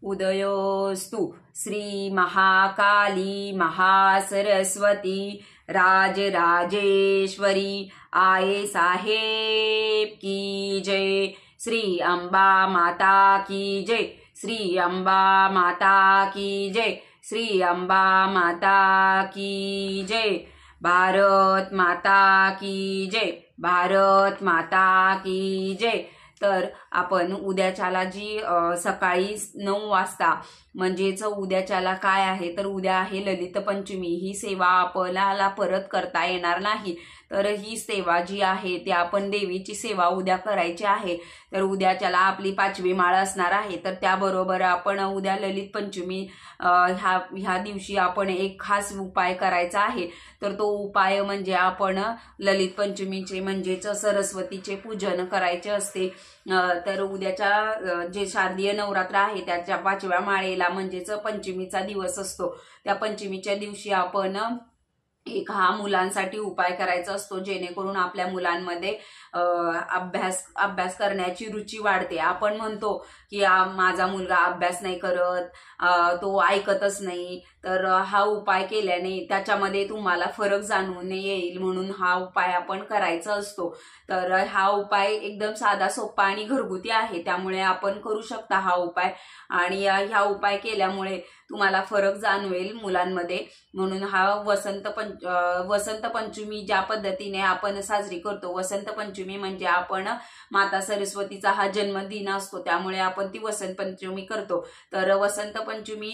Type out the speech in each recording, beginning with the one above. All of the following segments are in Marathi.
उदयोस्तु श्री महाकाली महासरस्वती राजराजेश्वरी आये साहेब की जय। श्री अंबा माता की जय। श्री अंबा माता की जय। श्री अंबा माता की जय। भारत माता की जय। भारत माता की जय। तर आपण उद्याच्याला जी सकाळी 9 वाजता म्हणजेच उद्याच्याला काय आहे तर उद्या आहे ललित पंचमी। ही सेवा आपल्याला परत करता येणार नाही, तर ही सेवा जी आहे ती आपण देवीची सेवा उद्या करायची आहे। तर उद्याच्याला आपली 5वी माळ असणार आहे, तर त्याबरोबर आपण उद्या ललित पंचमी ह्या दिवशी आपण एक खास उपाय करायचा आहे। तर तो उपाय म्हणजे आपण ललित पंचमीचे म्हणजेच सरस्वतीचे पूजन करायचे असते। तर उद्याच्या जे शारदीय नवरात्र आहे त्याच्या 5व्या माळेला म्हणजेच पंचमीचा दिवस असतो, त्या पंचमीच्या दिवशी आपण एक हा मुलांसाठी उपाय करायचा असतो, जेणेकरून आपल्या मुलांमध्ये अभ्यास करण्याची रुची वाढते। आपण म्हणतो की माझा मुलगा अभ्यास नाही करत, तो ऐकतच नाही, तर हा उपाय केल्याने त्याच्यामध्ये तुम्हाला फरक जाणून येईल, म्हणून हा उपाय आपण करायचा असतो। तर हा उपाय एकदम साधा सोपा आणि घरगुती आहे, त्यामुळे आपण करू शकता हा उपाय, आणि ह्या उपाय केल्यामुळे तुम्हाला फरक जाणवेल मुलांमध्ये। म्हणून हा वसंत पंचमी ज्या पद्धतीने आपण साजरी करतो, वसंत पंचमी म्हणजे आपण माता सरस्वतीचा हा जन्मदिन असतो, त्यामुळे आपण ती वसंत पंचमी करतो। तर वसंत पंचमी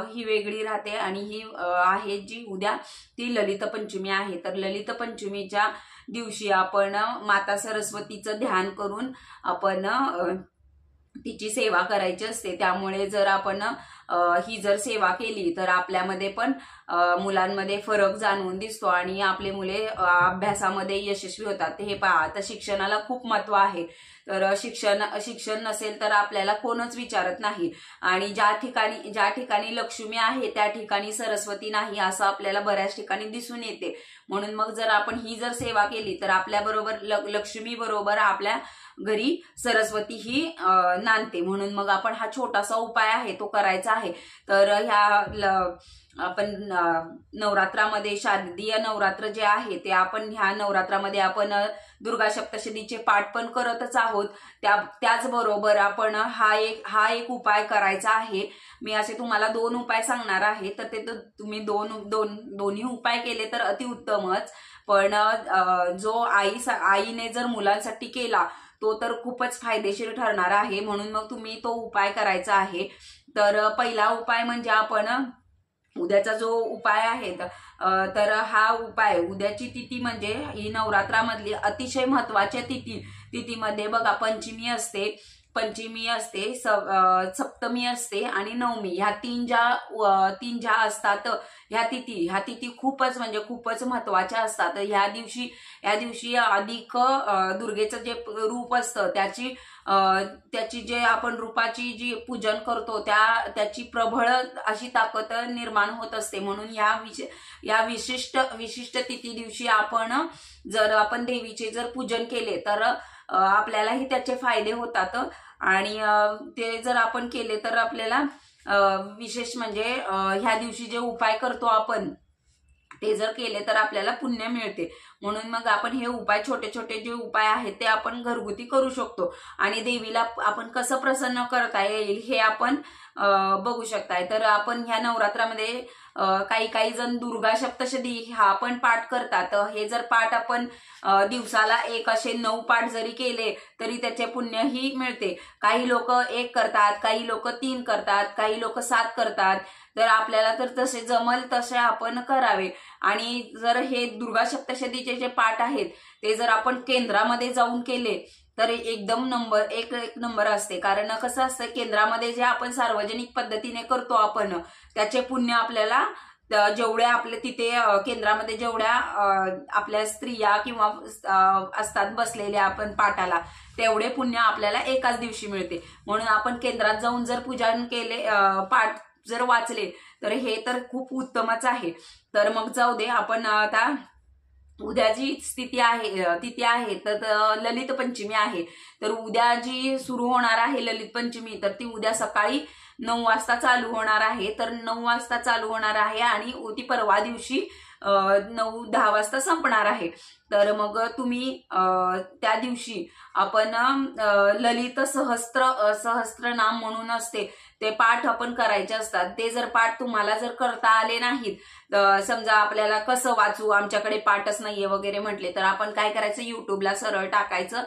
ही वेगळी राहते, आणि ही आहे जी उद्या ती ललित पंचमी आहे। तर ललित पंचमीच्या दिवशी आपण माता सरस्वतीचं ध्यान करून आपण तिची सेवा करायची असते। त्यामुळे जर आपण ही जर सेवा केली तर आपल्यामध्ये पण मुलांमध्ये फरक जाणवून दिसतो, आणि आपले मुले अभ्यासामध्ये यशस्वी होतात। हे पहा, तर शिक्षणाला खूप महत्त्व आहे। तर शिक्षण नसेल तर आपल्याला कोणच विचारत नाही, आणि ज्या ठिकाणी लक्ष्मी आहे त्या ठिकाणी सरस्वती नाही, असं आपल्याला बऱ्याच ठिकाणी दिसून येते। म्हणून मग जर आपण ही जर सेवा केली तर आपल्या बरोबर लक्ष्मी बरोबर आपल्या घरी सरस्वती ही नांदते। म्हणून मग आपण हा छोटासा उपाय आहे तो करायचा आहे। तर आपण नवरात्रामध्ये शारदीय नवरात्र जे आहे ते आपण ह्या नवरात्रामध्ये आपण दुर्गा सप्तशतीचे पाठ पण करतच आहोत। त्याचबरोबर आपण हा एक उपाय करायचा आहे। मी असे तुम्हाला 2 उपाय सांगणार आहे, तर ते तुम्ही दोन्ही उपाय केले तर अतिउत्तमच, पण जो आईने जर मुलांसाठी केला तो तर खूपच फायदेशीर ठरणार आहे, म्हणून मग तुम्ही तो उपाय करायचा आहे। तर पहिला उपाय म्हणजे आपण उद्याचा जो उपाय आहे तर हा उपाय उद्याची तिथी म्हणजे ही नवरात्रामधली अतिशय महत्वाच्या तिथीमध्ये बघा पंचमी असते, सप्तमी असते आणि नवमी, ह्या तीन ज्या असतात ह्या तिथी खूपच म्हणजे खूपच महत्वाच्या असतात। ह्या दिवशी अधिक दुर्गेचं जे रूप असतं त्याची जे आपण रूपाची जी पूजन करतो त्याची प्रबळ अशी ताकद निर्माण होत असते। म्हणून या विशिष्ट तिथी दिवशी जर आपण देवीचे जर पूजन केले तर आपल्यालाही त्याचे फायदे होतात, आणि ते जर आपण केले तर आपल्याला विशेष म्हणजे ह्या दिवशी जे उपाय करतो आपण ते जर केले तर आपल्याला पुण्य मिळते। म्हणून मग आपण हे उपाय छोटे जे उपाय आहेत ते आपण घरगुती करू शकतो, आणि देवीला आपण कसं प्रसन्न करता येईल हे आपण बघू शकताय। तर आपण ह्या नवरात्रामध्ये काही जण दुर्गा सप्तशती हा पण पाठ करतात। हे जर पाठ आपण दिवसाला एक असे 9 पाठ जरी केले तरी त्याचे पुण्यही मिळते। काही लोक 1 करतात, काही लोक 3 करतात, काही लोक 7 करतात। तर आपल्याला तर तसे जमल तसे आपण करावे, आणि जर हे दुर्गा सप्तशतीचे जे पाठ आहेत ते जर आपण केंद्रामध्ये जाऊन केले तर एकदम एक नंबर असते। कारण कसं असतं, केंद्रामध्ये जे आपण सार्वजनिक पद्धतीने करतो आपण त्याचे पुण्य आपल्याला जेवढ्या आपल्या तिथे केंद्रामध्ये जेवढ्या आपल्या स्त्रिया किंवा असतात बसलेल्या आपण पाठाला, तेवढे पुण्य आपल्याला एकाच दिवशी मिळते। म्हणून आपण केंद्रात जाऊन जर पूजन केले, पाठ जर वाचले तर हे तर खूप उत्तमच आहे। तर मग जाऊ दे, आपण आता उद्या जी तिथी आहे तर ललित पंचमी आहे. तर उद्या जी सुरू होणार आहे ललित पंचमी, तर ती उद्या सकाळी 9 वाजता चालू होणार आहे. तर 9 वाजता चालू होणार आहे आणि ती परवा दिवशी 9-10 वाजता संपणार आहे. तर मग तुम्ही त्या दिवशी आपण ललित सहस्त्रनाम म्हणून असते ते पाठ आपण करायचे असतात. ते जर पाठ तुम्हाला जर करता आले नाहीत, समजा आपल्याला कसं वाचू, आमच्याकडे पाठच नाहीये वगैरे म्हटले, तर आपण काय करायचं, युट्यूबला सरळ टाकायचं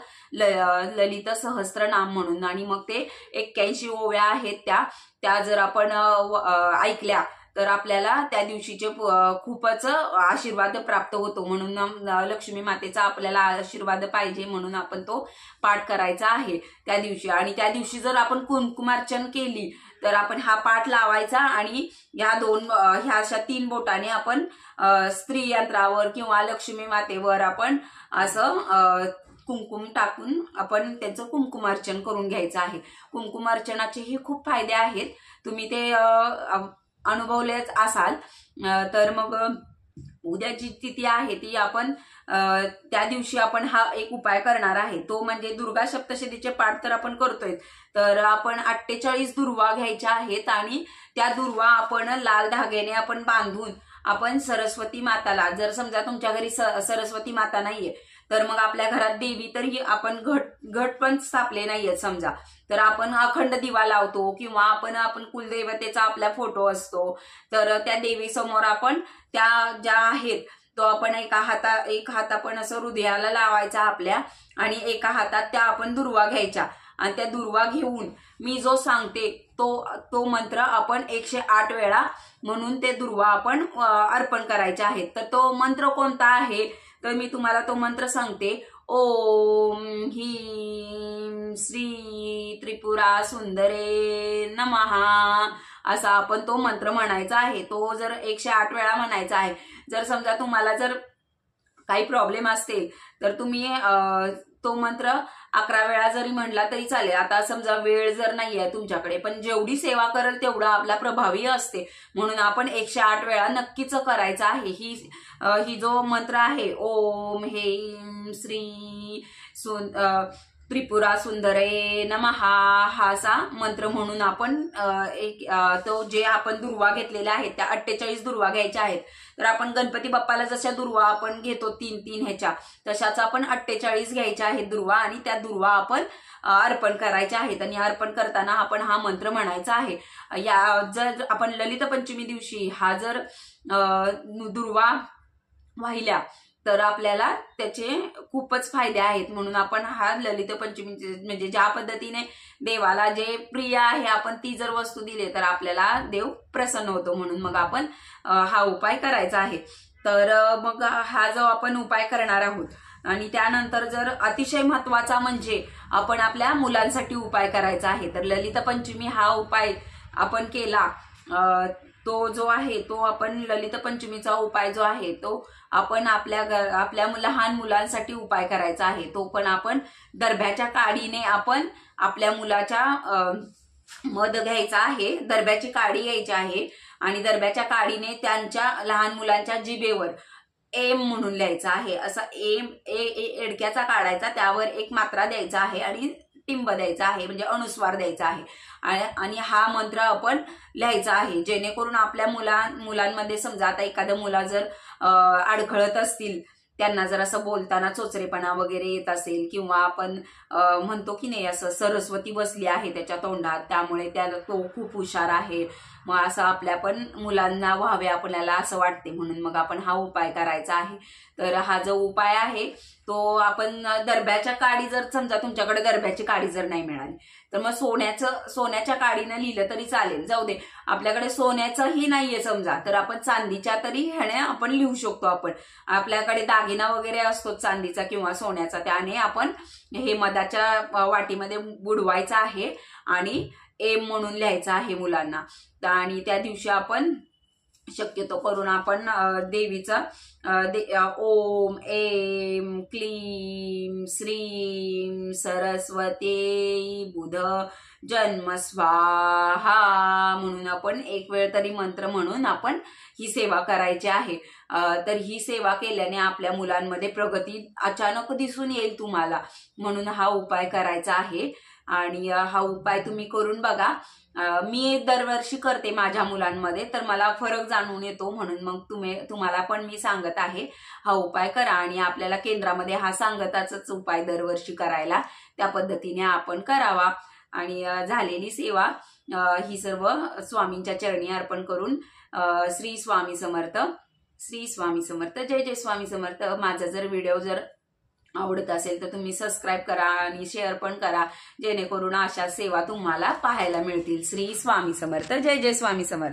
ललित सहस्त्रनाम म्हणून, आणि मग ते 81 ओव्या आहेत त्या जर आपण ऐकल्या तर आपल्याला त्या दिवशीचे खूपच आशीर्वाद प्राप्त होतो. म्हणून लक्ष्मी मातेचा आपल्याला आशीर्वाद पाहिजे म्हणून आपण तो पाठ करायचा आहे त्या दिवशी. आणि त्या दिवशी जर आपण कुंकुमार्चन केली तर आपण हा पाठ लावायचा आणि ह्या अशा 3 बोटाने आपण स्त्री यंत्रावर किंवा लक्ष्मी मातेवर आपण असं कुंकुम टाकून आपण त्याचं कुंकुमार्चन करून घ्यायचं आहे. कुंकुमार्चनाचेही खूप फायदे आहेत, तुम्ही ते अनुभवलेच असाल. तर मग उद्या जी तिथी आहे ती आपण त्या दिवशी आपण हा एक उपाय करणार आहे, तो म्हणजे दुर्गा सप्तशतीचे पाठ तर आपण करतोय. तर आपण 48 दुर्वा घ्यायच्या आहेत आणि त्या दुर्वा आपण लाल धाग्याने आपण बांधून आपण सरस्वती माताला, जर समजा तुमच्या घरी सरस्वती माता नाहीये तर मग आपल्या घरात देवी तरी आपण घट पण स्थापले नाहीये समजा, तर आपण अखंड दिवा लावतो किंवा आपण कुलदेवतेचा आपला फोटो असतो, तर त्या देवी समोर आपण त्या ज्या आहेत तो आपण एक हात आपण असं हृदयाला लावायचा आपल्या, आणि एका हातात त्या आपण दुर्वा घ्यायच्या आणि त्या दुर्वा घेऊन मी जो सांगते तो मंत्र आपण 108 वेळा म्हणून ते दुर्वा आपण अर्पण करायचे आहेत. तर तो मंत्र कोणता आहे तर मी तुम्हाला तो मंत्र सांगते. ओम ह्रीं श्री त्रिपुरा सुंदरे नमहा असा आपण तो मंत्र म्हणायचा आहे. तो जर 108 वेळा म्हणायचा आहे. जर समजा तुम्हाला जर काही प्रॉब्लेम असतील तर तुम्ही तो मंत्र 11 वेळा जरी म्हणला तरी चालेल. आता समजा वेळ जर नाही आहे तुमच्याकडे, पण जेवढी सेवा करेल तेवढा आपला प्रभावी असते, म्हणून आपण 108 वेळा नक्कीच करायचा आहे. ही जो मंत्र आहे ओम ह्रीं श्री त्रिपुरा सुंदरे नमहा हा असा मंत्र म्हणून आपण तो जे आपण दुर्वा घेतलेल्या आहेत त्या 48 दुर्वा घ्यायच्या आहेत. तर आपण गणपती बाप्पाला जशा दुर्वा आपण घेतो 3-3 ह्याच्या, तशाच आपण 48 घ्यायच्या आहेत दुर्वा, आणि त्या दुर्वा आपण अर्पण करायच्या आहेत. आणि अर्पण करताना आपण हा मंत्र म्हणायचा आहे. जर आपण ललित पंचमी दिवशी हा जर दुर्वा वाहिल्या तर आपल्याला त्याचे खूपच फायदे आहेत. म्हणून आपण हा ललित पंचमी म्हणजे ज्या पद्धतीने देवाला जे प्रिय आहे आपण ती जर वस्तू दिली तर आपल्याला देव प्रसन्न होतो, म्हणून मग आपण हा उपाय करायचा आहे. तर मग हा जो आपण उपाय करणार आहोत, आणि त्यानंतर जर अतिशय महत्वाचा म्हणजे आपण आपल्या मुलांसाठी उपाय करायचा आहे. तर ललित पंचमी हा उपाय आपण केला, तो जो आहे तो आपण ललित पंचमीचा उपाय जो आहे तो आपण आपल्या लहान मुलांसाठी उपाय करायचा आहे. तो पण आपण दर्भ्याच्या काडीने आपण आपल्या मुलाच्या मध घ्यायचा आहे, दर्भ्याची काडी घ्यायची आहे, आणि दर्भ्याच्या काडीने त्यांच्या लहान मुलांच्या जिभेवर एम म्हणून लिहायचा आहे. असा एम एडक्याचा काढायचा, त्यावर एक मात्रा द्यायचा आहे आणि टिंब द्यायचा आहे, म्हणजे अनुस्वार द्यायचा आहे, आणि हा मंत्र आपण लिहायचा आहे. जेणेकरून आपल्या मुलांमध्ये समजा आता एखाद्या मुला जर अडखळत असतील, त्यांना जर असं बोलताना चोचरेपणा वगैरे येत असेल, किंवा आपण म्हणतो की नाही असं सरस्वती बसली आहे त्याच्या तोंडात, त्यामुळे तो खूप हुशार आहे, मग असं आपल्या पण मुलांना व्हावे आपल्याला असं वाटते, म्हणून मग आपण हा उपाय करायचा आहे. तर हा जो उपाय आहे तो आपण दर्भ्याच्या काडी, जर समजा तुमच्याकडे दर्भ्याची काडी जर नाही मिळाली तर मग सोन्याच्या काडीनं लिहिलं तरी चालेल. जाऊ दे, आपल्याकडे सोन्याचंही नाहीये समजा तर आपण चांदीच्या तरी ह्याने आपण लिहू शकतो. आपण आपल्याकडे दागिना वगैरे असतो चांदीचा किंवा सोन्याचा, त्याने आपण हे मधाच्या वाटीमध्ये बुडवायचं आहे आणि एम म्हणून लिहायचं आहे मुलांना. आणि त्या दिवशी आपण शक्यतो करून आपण देवीचा ओम ऐं क्लीं श्रीं सरस्वती बुध जन्म स्वाहा म्हणून आपण एक वेळ तरी मंत्र म्हणून आपण ही सेवा करायची आहे। तर ही सेवा केल्याने आपल्या मुलांमध्ये प्रगती अचानक दिसून येईल तुम्हाला, म्हणून हा उपाय करायचा आहे। आणि हा उपाय तुम्ही करून बघा। मी दरवर्षी करते माझ्या मुलांमध्ये, तर मला फरक जाणून येतो, म्हणून मग तुम्हाला पण मी सांगत आहे हा उपाय करा। आणि आपल्याला केंद्रामध्ये हा सांगताच उपाय दरवर्षी करायला, त्या पद्धतीने आपण करावा। आणि झालेली सेवा ही सर्व स्वामींच्या चरणी अर्पण करून श्री स्वामी समर्थ, श्री स्वामी समर्थ, जय जय स्वामी समर्थ। माझा जर व्हिडिओ आवडत असेल तर तुम्ही सबस्क्राईब करा आणि शेअर पण करा, जेणेकरून अशा सेवा तुम्हाला पाहायला मिळतील। श्री स्वामी समर्थ, जय जय स्वामी समर्थ।